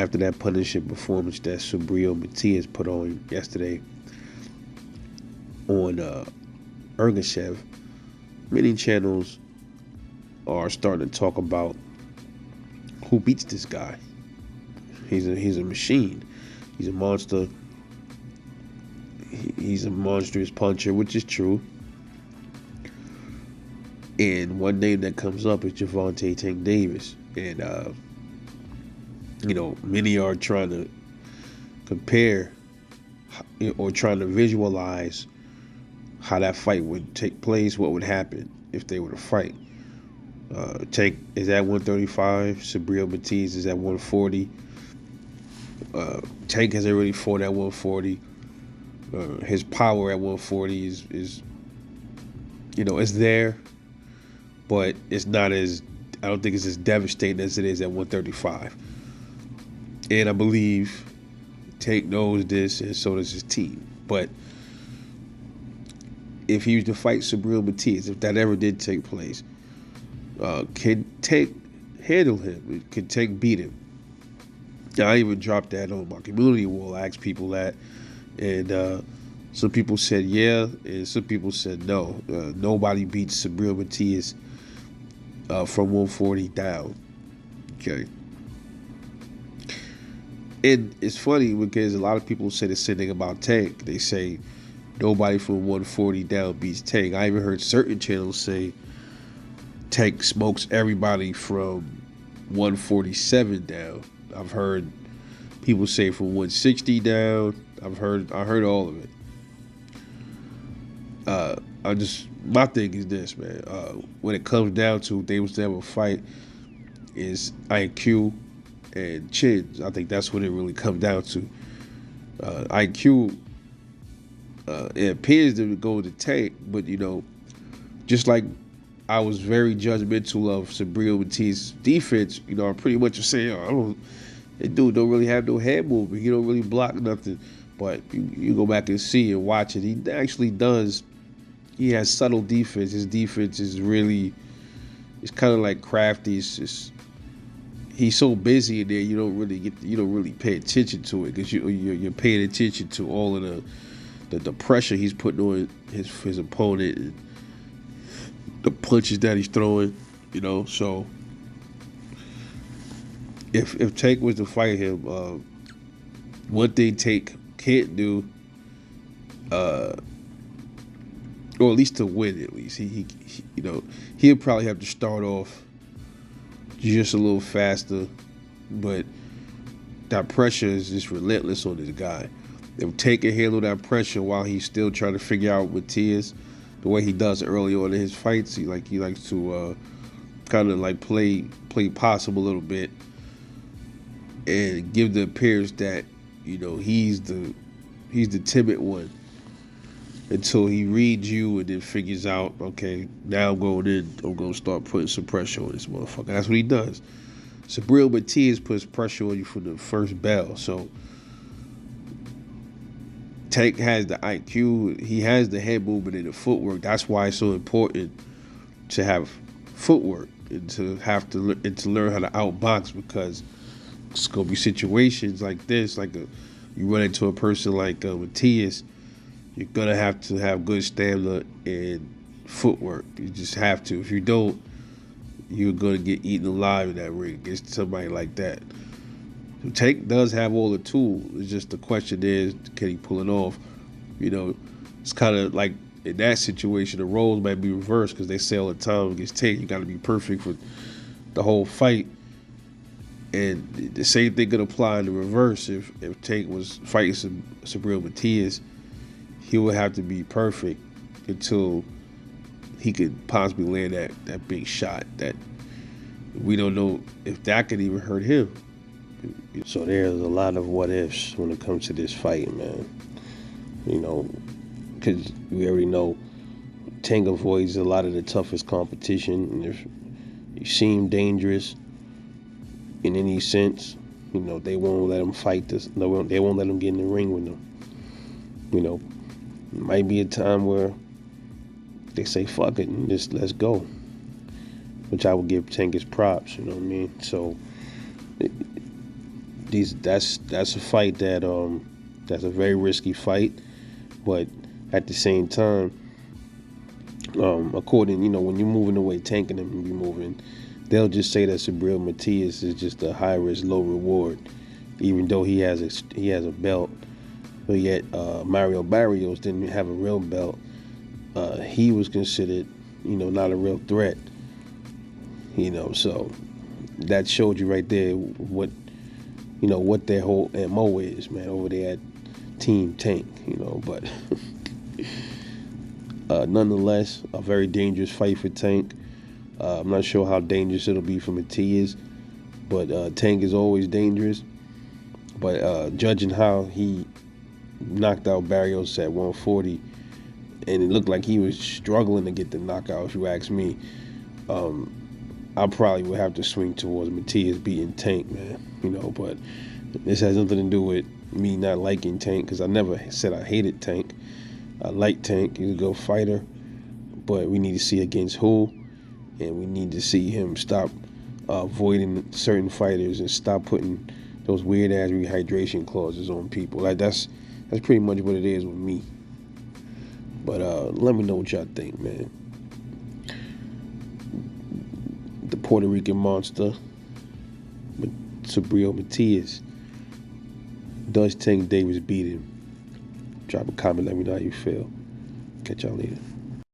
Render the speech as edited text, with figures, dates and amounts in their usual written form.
after that punishing performance that Subriel Matias put on yesterday on Ergashev, many channels are starting to talk about who beats this guy. He's a machine. He's a monster. He's a monstrous puncher, which is true. And one name that comes up is Gervonta Tank Davis. And, many are trying to compare or trying to visualize how that fight would take place, what would happen if they were to fight. Tank is at 135. Subriel Matias is at 140. Tank has already fought at 140. His power at 140 is it's there, but it's not as, I don't think it's as devastating as it is at 135. And I believe Tank knows this, and so does his team. But if he was to fight Subriel Matias, if that ever did take place, can Tank handle him? Can Tank beat him? I even dropped that on my community wall. I asked people that, and some people said yeah, and some people said no. Nobody beats Subriel Matias from 140 down. Okay. And it's funny because a lot of people say the same thing about Tank. They say nobody from 140 down beats Tank. I even heard certain channels say Tank smokes everybody from 147 down. I've heard people say from 160 down. I heard all of it. My thing is this, man. When it comes down to if they was to have a fight, is IQ and chins. I think that's what it really comes down to. IQ, it appears to go to Tank, but just like I was very judgmental of Subriel Matias' defense, I pretty much was saying, that dude don't really have no head movement. He don't really block nothing. But you go back and see and watch it. He actually does. He has subtle defense. His defense is really, it's kind of like crafty. It's just, he's so busy in there, you don't really pay attention to it because you're paying attention to all of the pressure he's putting on his opponent and the punches that he's throwing. So if Tank was to fight him, one thing Tank can't do, or at least to win, at least he'll probably have to start off just a little faster, but that pressure is just relentless on this guy. If Tank can handle that pressure while he's still trying to figure out Matias, the way he does early on in his fights, he likes to kind of like play possum a little bit and give the appearance that he's the timid one until he reads you and then figures out, okay, now I'm going to start putting some pressure on this motherfucker. That's what he does. Subriel Matias puts pressure on you from the first bell. So Tank has the IQ, he has the head movement and the footwork. That's why it's so important to have footwork and to learn how to outbox, because it's gonna be situations like this, you run into a person like Matias, you're gonna have to have good stamina and footwork. You just have to. If you don't, you're gonna get eaten alive in that ring against somebody like that. Tank does have all the tools. It's just the question is, can he pull it off? It's kind of like in that situation, the roles might be reversed because they say all the time against Tank, you got to be perfect for the whole fight. And the same thing could apply in the reverse. If Tank was fighting Subriel Matias, he would have to be perfect until he could possibly land that big shot that we don't know if that could even hurt him. So there's a lot of what ifs when it comes to this fight, man. Because we already know Tank avoids a lot of the toughest competition, and if you seem dangerous in any sense, they won't let him fight this. They won't let him get in the ring with them. It might be a time where they say fuck it and just let's go, which I would give Tank his props. You know what I mean? So That's a fight that's a very risky fight, but at the same time, according when you're moving away, tanking them and be moving, they'll just say that Subriel Matias is just a high risk, low reward, even though he has a belt. But yet Mario Barrios didn't have a real belt. He was considered, not a real threat. So that showed you right there what their whole MO is, man, over there at Team Tank. But nonetheless, a very dangerous fight for Tank. I'm not sure how dangerous it'll be for Matias, but Tank is always dangerous. But judging how he knocked out Barrios at 140, and it looked like he was struggling to get the knockout, if you ask me, I probably would have to swing towards Matias beating Tank, man. But this has nothing to do with me not liking Tank, because I never said I hated Tank. I like Tank. He's a good fighter, but we need to see against who, and we need to see him stop avoiding certain fighters and stop putting those weird ass rehydration clauses on people. Like that's pretty much what it is with me. But let me know what y'all think, man. The Puerto Rican monster, Subriel Matias. Does Tank Davis beat him? Drop a comment, let me know how you feel. Catch y'all later.